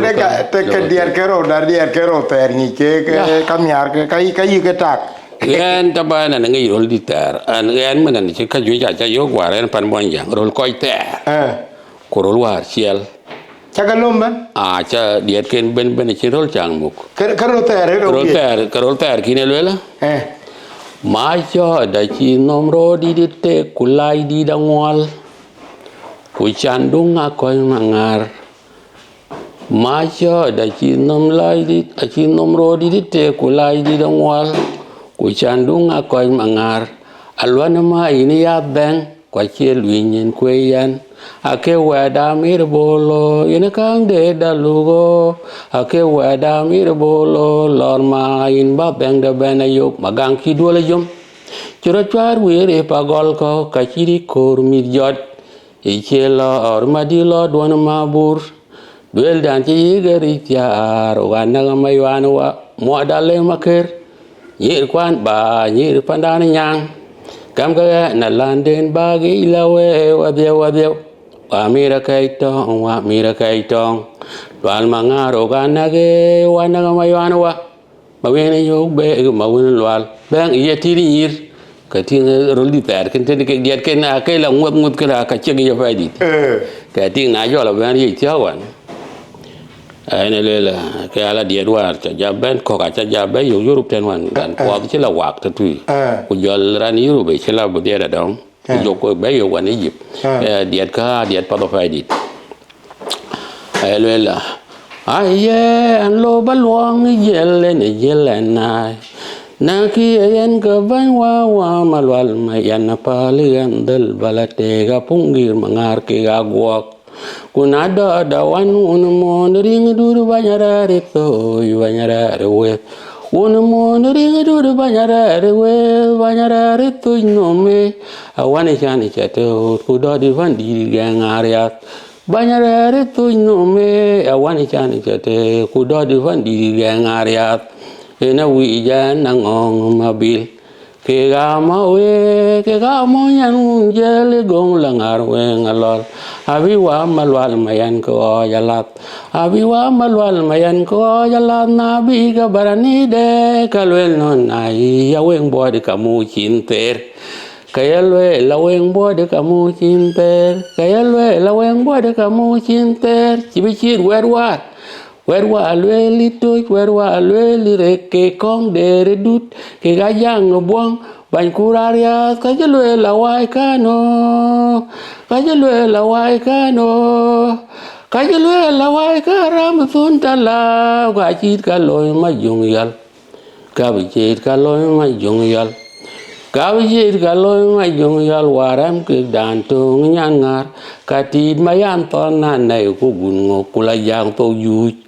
ke diar kero dar diar kero ter ni ke kamyar ke kai ke tak en tabana ngi rol di ter an en manan che ka ju ja yo gwaren pan mon yang rol koi ter ko rol war chiel chagalom ban cha diet ken ben che rol chang muk kero ter kine lela ma cho da chi nomro di te kulai di dangwal ku chandung akoy mangar macho da chi nom lai di chi nom ro di te ku lai di dongwal ku chandung akoy mangar alwana ma ini ya beng kwa chi luinin kweyan ake wada mir bolo ina kang de dalugo ake wada mir bolo lor ma in ba beng da benayuk magang ki dole jom chura chwar wire pagol ko kachiri kor mir jot Ichela or madilo dwana mabur duel dan ci gari tiar wana maywanwa mo dale maker yir kwan ba yir pandana nyang kam ga na landen bagi ilawe wadya amira kaitong wal mangaro ganage wana maywanwa mawene yo be mawene wal bang yetiri yir cái tiếng rối đi tẹt cái tên cái điện cái na cái là ngút cái là cái chiếc gì vậy đi cái tiếng này cho là bên gì chéo vậy này là cái là điện qua cho bên có cả cho bên Europe trên hoàn cảnh qua cái là quạt thật tùy của giờ ra Europe chỉ là một điện đó dùng cái bên Europe này dịp điện bắt đầu phải đi là ai anh lo bắt luang lên này Naki ayan ka banwa malwal mayan palian del balatega punggir mangar ke gagwak kunada dawan unmon ring duru banyara rito banyara rewe One more ring do the banyare well, banyare to no me. A one chani chato, who do the one di gang area. Banyare to no me, a one chani chato, who do the one di gang area. In a wee jan on my bill. Kega mawe, kega moyan jelly gong langar weng alol. Abiwa malwal mayan ko yalat. Abiwa malwal mayan ko yalat nabi ka barani de kalwel non ai yaweng body kamu cinter. Kayalwe laweng body kamu cinter. Kayalwe laweng body kamu cinter. Cibichir werwat. Werwa alweli tuj, werwa alweli reke kong dere dut, ke gajang ngebuang, bankuraria, kajalwe lawai kano, kajalwe lawai kano, kajalwe lawai karam suntala, gachit kaloy majung yal, kabijit kaloy majung yal. Kabijit kaloy majung yal waram ke dantung nyangar, katid mayan tonan nay kugun ngo kulayang to yuj.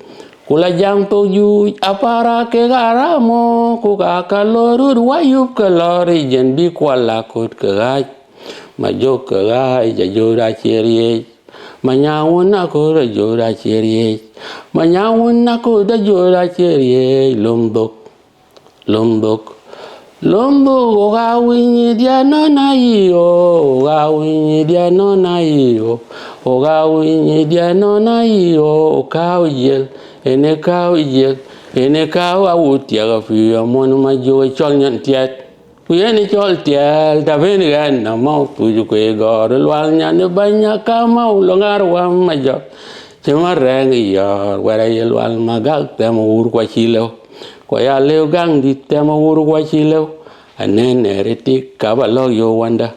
Kula jang to ju apara ke garamo ku ka kalorud wayup kalori jen bi kwala kut kagaj majo kagaj jajora cherie manyawun aku jajora cherie manyawun aku jajora cherie lombok oga winyi dia nona iyo oga winyi dia nona iyo oga winyi dia nona iyo ka yel ene kaw awut ya fi amon ma jo chol nyan tiat ku ene chol tial ta ben gan na mau tu ju ko gor lwal nyan banya ka mau longar wa ma jo chema rang ya wara yel wal magal ta ur kwa chilo ko ya leo gang di ta ur kwa chilo anen eritik ka ba lo yo wanda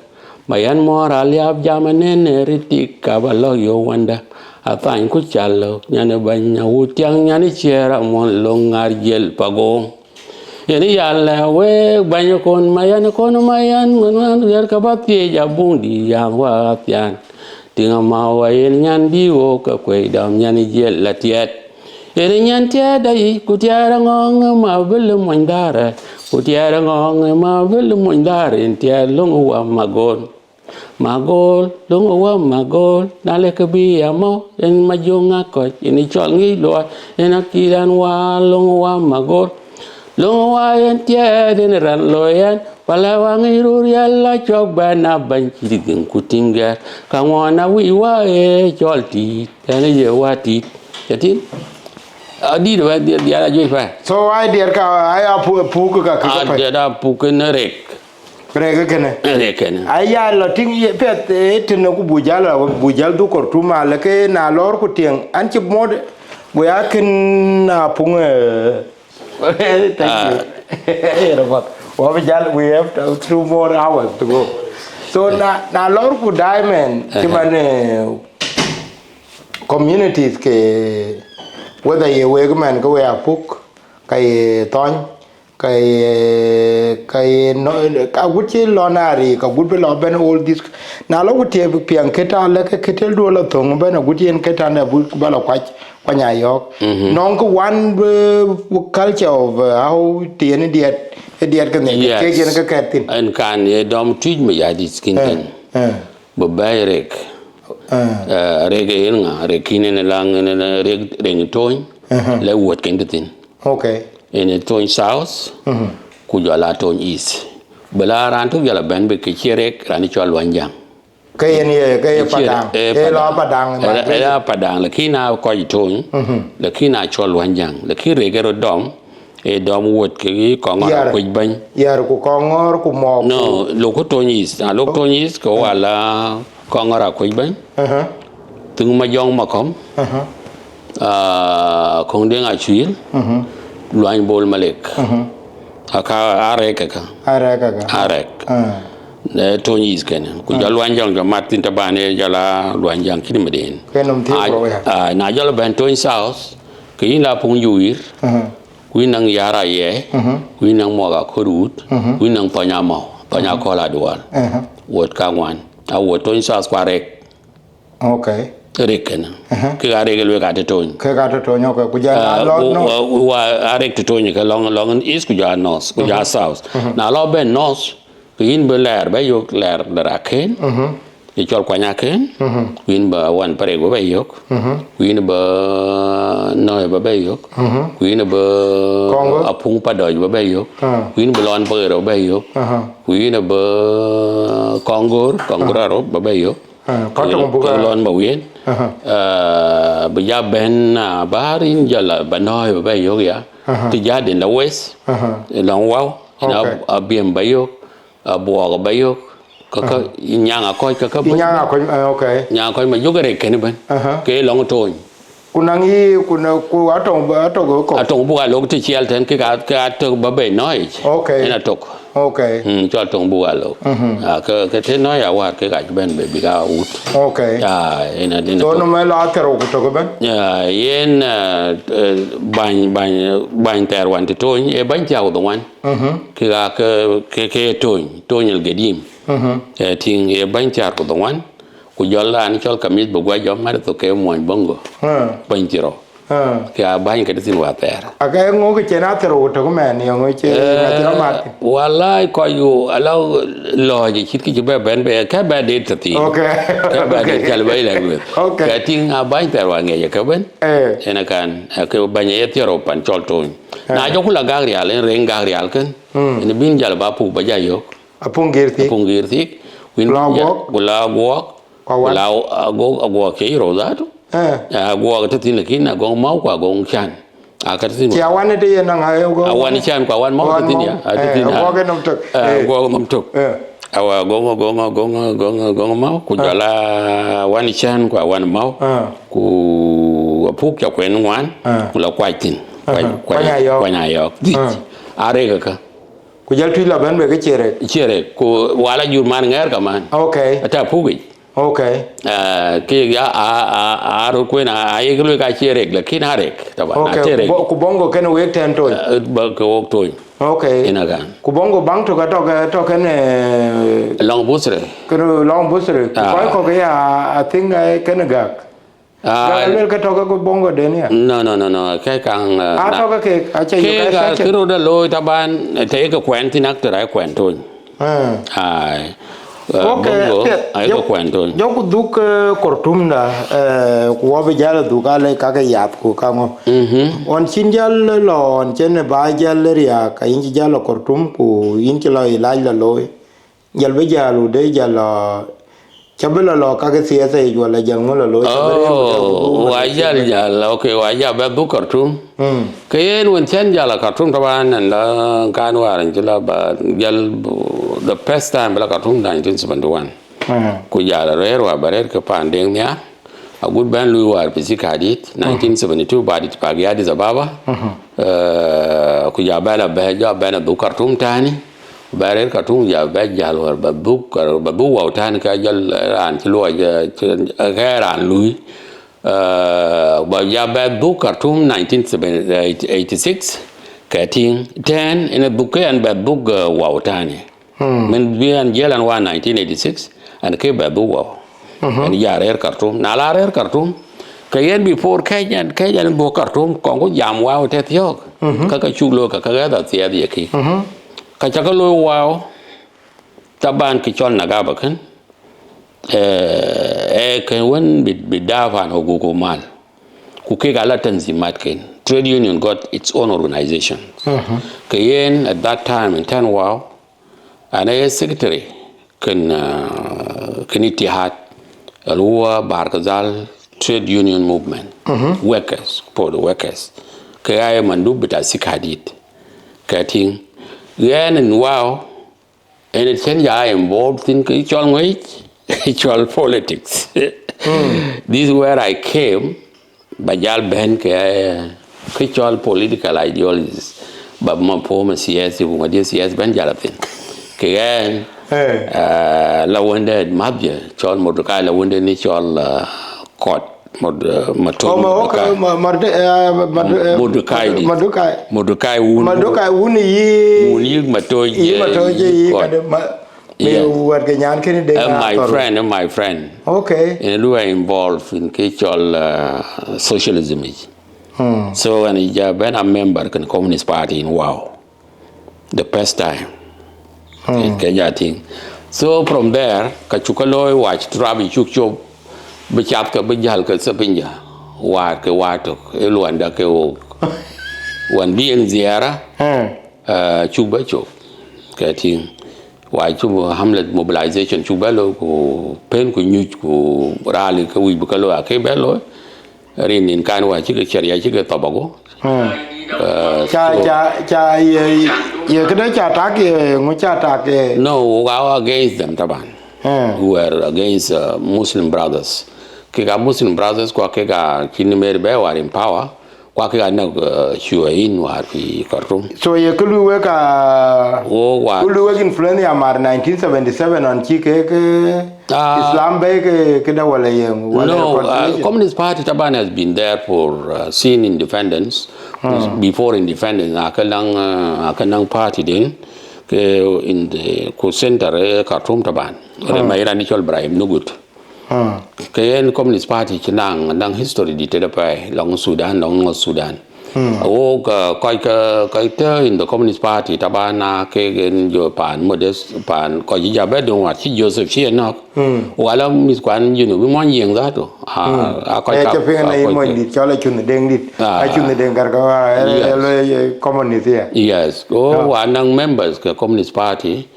mayan moral yab jamanen eritik ka ba lo yo wanda Atang ku chalo nyane banya utiang nyane chera mon longar jel pagong yani yalla we banya kon mayan ngan yer kabati jabung di yang wa tian tinga mawayen nyan diwo ka kwe dam nyane jel latiat yani nyan tia dai ku tiara ngong ma bel mondara ku tiara ngong ma bel mondara tia long wa magol long wa magol nale kabi amo en majonga ko ini chol ngi lo en akiran wa long wa magol long wa en tie den ran lo yan pala wa ngi ru yalla chok bana banchi digin kutinga kangona wi wa e chol ti en ye wa ti yatin adi do dia jo fa so ai der ka ai apu ka ka dia da pu ken rek Rega kene. Aya lo ting ye pet tene ku bujal du Khartoum ala ke na lor ku tieng an ci mod go ya ken na pung thank you. Robot. We have 2 more hours to go. So na lor ku diamond ci man communities ke whether ye wegman go ya puk kay ton kay no ka wuti lonari ka gudbe lo ben all this na lo wuti pian keta le ke ketel do la thong ben wuti en keta na bu ba lo kwanya yok non ko one culture of how tien diet kan ne ke gen ka katin en kan ye dom tuj me ya di skin ten bo bayrek rege en nga rekine ne lang ne reg toin le wot ken tin okay in a toin south ku jola toin east bela ran tu jola ben be ke cherek ran chol wanjang cái này cái padang cái lo padang là khi nào coi toin là khi nào chol wanjang là khi rege ro dom e dom wot ke ko ngor ko ban yar ku ko ngor ku mo no lo ko toin east a lo toin east ko wala ko ngor ko ban tung ma jong ma kom không đến ai chuyên loan bol malek aka arek ne tonis ken ku jalo wanjang ga martin tabane jala wanjang kini meden na jalo ben toin south ki la Apukjowiir ku nang yara ye ku nang moga korut ku nang tonya kola dual wot kangwan a wot toin south kwarek okay reken ke ga regel we ga to ke ga to nyo ko ja lo no wa arek to ke long is ku ja nos ku ja south na lo ben nos in be ler ba yo ler da ken i chol kwanya ken win ba wan pare go ba yok win ba no ba yok win ba apung pa doj ba yok win ba lon pa ro ba yok win ba kongor ro ba yok ko to bu ga lon ba win ba ya ben na barin jala ba no ba yok ya ti ja den la west long wow na biem ba yok bo ba yok kaka nyanga ko kaka nyanga ko okay nyanga ko ma yogare ken ban ke long to kunangi kuna ku ato go ko ato bu ga log ti chial ten ke ka to ba be noi okay ena tok okay cho to bu ga lo ke te noi ya wa ke ga ben be bi ga ut okay ena to no me la tero ko to ben yen ban ter wan ti to e ban cha do wan ke ga ke to nyel gedim ting e ban cha ko do wan ku jolla ni chol kamis bu gwa jom mar to ke mo bongo ban tiro ke ban ke tin wa ter aga ngo ke chena tero to ko men yo ngo che na tiro mat wallahi ko yu alo lo ji chit ki be ben be ka ba de ti okay ka ba de kal ba ila gut ka tin a ban ter wa nge ka ben ena kan ke ban ye tiro pan chol to na jo kula ga real en ga real ken ni bin jal ba pu ba ja yo apung girti win gula go ke ro da to go ta tin ki na go mau kwa go chan ka tin ya wan de na ga go wan chan kwa wan mau ta tin ya ta tin go ke nom tok go nom tok awa go mau ku jala wan chan kwa wan mau ku apuk ya kwen wan ku la kwa tin kwa nya yo are ka ku jal tu la ben be ke chere ku wala jur man ngar ka man okay ata pugi okay ke ya a ro ko na ai ko ka chere la kin harek ta ba na chere ku bongo ken we ten to ba ko to okay ina ga ku bongo bang to ka to ken long busre ko ko ya I think ken ga Galwel ka toka ko bongo den ya. No. Kai kang toka ke acha yo ka sa. Kiro da lo taban te ka kwenti nak tera kwento. Ai. Okay. Ai ko kwento. Jo ku duk Khartoum da ku wa be jala duka le ka yap ku kango. On chinjal lo on chen ba jal ria ka inji jala Khartoum ku inji lo ilaj la lo. Jal be jalu de jala chabela lo ka ke siasa yo la jango lo wajal okay wajal ba du Khartoum kayen won chen jala Khartoum taban la kan waran jala ba jal the first time la Khartoum 1971 ku jala rerwa barer ka pandeng nya a good ban lui war physical dit 1972 ba dit pagi Addis Ababa ku jabala ba jabana du Khartoum tani barer Khartoum ya ba jal war ba du wa tan ka jal ran ti lo ga ran lui ba ya ba du Khartoum 1986 ka tin 10 in a book and ba book wa tan men bi an jalan wa 1986 and ke ba du wa and ya rer Khartoum na la rer Khartoum ka yen before Kenya bo Khartoum ko ko jam wa te thiok ka chulo ka ga da tia di ki ka chakalo wow taban ki chon na gaba kan kan wan bidafa no gogo mal ku ke gala tanzimat ken trade union got its own organization kayen at that time in 10 wow and a secretary kan itihad alwa barkazal trade union movement workers for the workers kaya mandu bita sikadit kating yan and wow and it can ya involved in cultural politics. This is where I came bajal ben ke cultural political ideologies but my former CS bu ngadi CS ben jalatin ke yan la wonde mabje chol modukai la wonde ni chol court Modukai wuni yi matoje Be what Ganyan can they my friend. Okay. And we are involved in cultural socialism. So and he been a member of the Communist Party in Wow. The first time. In Kenya thing. So from there, Kachukalo watch Trabi Chukcho Bachapka Bajalka Sapinja. Wat Eluanda Ko one being Ziara Chubacho. Getting why to Hamlet mobilization Chubelo ko pen ko nyuch ko rally ko wi bukalo akebelo rin in kan wa chike charia chike tobago cha ye kada cha tak ye ngo cha tak ye no we are against them taban we were against Muslim brothers ke ga Muslim brothers ko ke ga kinmer be war in power kwa ke ga na shuain war fi Khartoum so ye kulu we ka kulu we influence ya mar 1977 on chike ke Islam be ke da wala ye no Communist Party taban has been there for since independence before independence akanang party din ke in the center Khartoum taban mai ran chol Ibrahim Nugut Kayen Communist Party nang history di terapai long Sudan long North Sudan. Koi in the Communist Party tabana kegen jo pan modest pan koi jabe dong wat si Joseph Chien nok. Wala mis kwan you know we mon yeng that to. Koi ka pengen ai mon dit chola chun deng dit. Ai chun deng kar ka communist ya. Yes. Wanang members ke Communist Party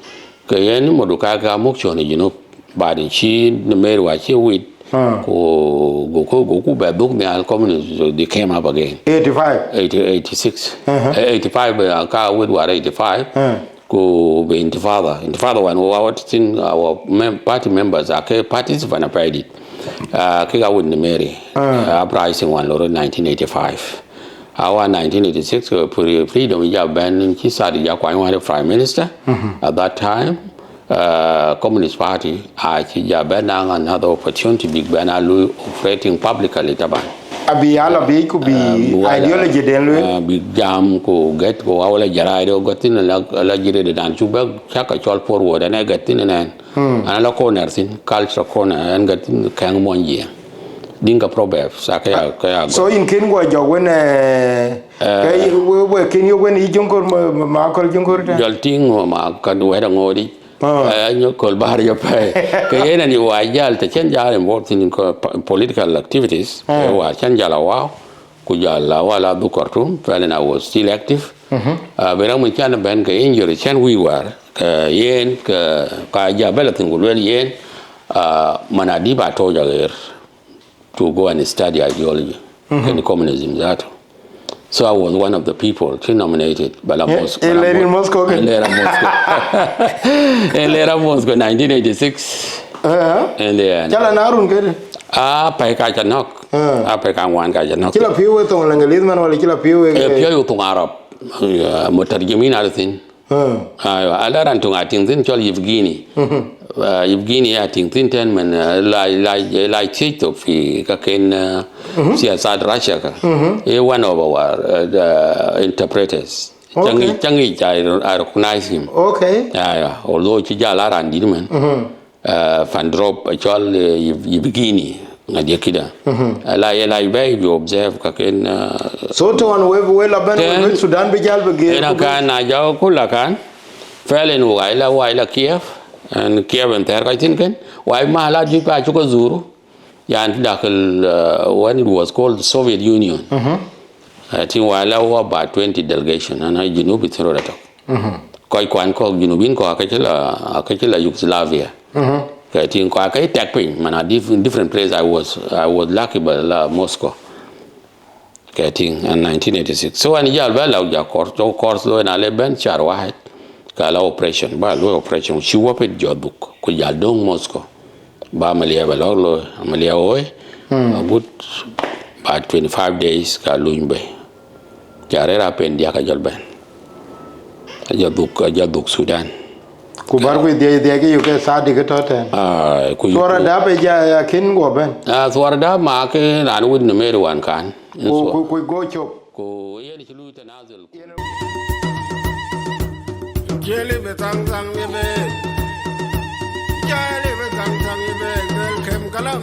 kayen moduka ka mukcho ni you know But she made what she with go back book me al communism they came up again 86 85 car with what 85 go be intifada one our party members are participant party kiga with the Mary uprising one 1985 our 1986 freedom ya ban he started ya kwai prime minister at that time Communist Party benang another opportunity big banalu operating publicly taban abiyala be could be ideology den big jam ko get ko awala jaraido gotin la jire dan chuba chaka chol forward and gatin and la corner sin culture corner and gatin kang monje Dinka proverb sakaya so in kin go jo when kay we kin you when ijungor ma kol jungor jolting ma kan weda ngodi Yo call Barrio Pay. Kayan you are yell to change our involved in political activities. You are Chanjala wow, Kujala Wala do Khartoum, when I was still active. But we can ban injury, Chan we were Yen Kaja Bellatin will yen Manadiba Toja to go and study ideology and communism that. So I was one of the people nominated by Moscow. In Moscow. In Moscow, 1986. And then. Chala narun kere. Paika janok. Paika wan kajanok. Kila piu itu langalisman wala kila piu. Piu itu Arab. Mutarjimin artin. Ada rantung ating tin chol Yevgeny. Yevgeny ating tin ten men lai chito fi kaken siasat Russia ka. One of our interpreters. Changi I recognize him. Okay. Yeah. Although chijala randi man. Fan drop chol Yevgeny. Ngadia kida. Lai bay you observe kaken. So to one we laban Sudan bijal bege. Ena kan na jauh kula kan. Fell in waila Kiev and Kiev and there I think kan. Why mahala jipa chuko zuru. Yan dakal when it was called the Soviet Union. I think waila about 20 delegation and I Junubi through that. Koi kwan ko Junubin ko akachila Yugoslavia. I think I tapping man different place I was lucky by Moscow. I think in 1986. So when you well course lo na le ben char wahed kala operation ba lo operation she wapet joduk ko dong Moscow ba malia ba lo malia oy about 25 days ka luimbe jarera pen dia ka jolben jaduk Sudan kubar ku dia ke yuke sadi ke toten suara da be ja kin go ben suara da ma ke ran wud ne mere wan kan ku go chop ko yeni ci lu tanazul jeli be tang tang be jale be tang tang be gel kem kala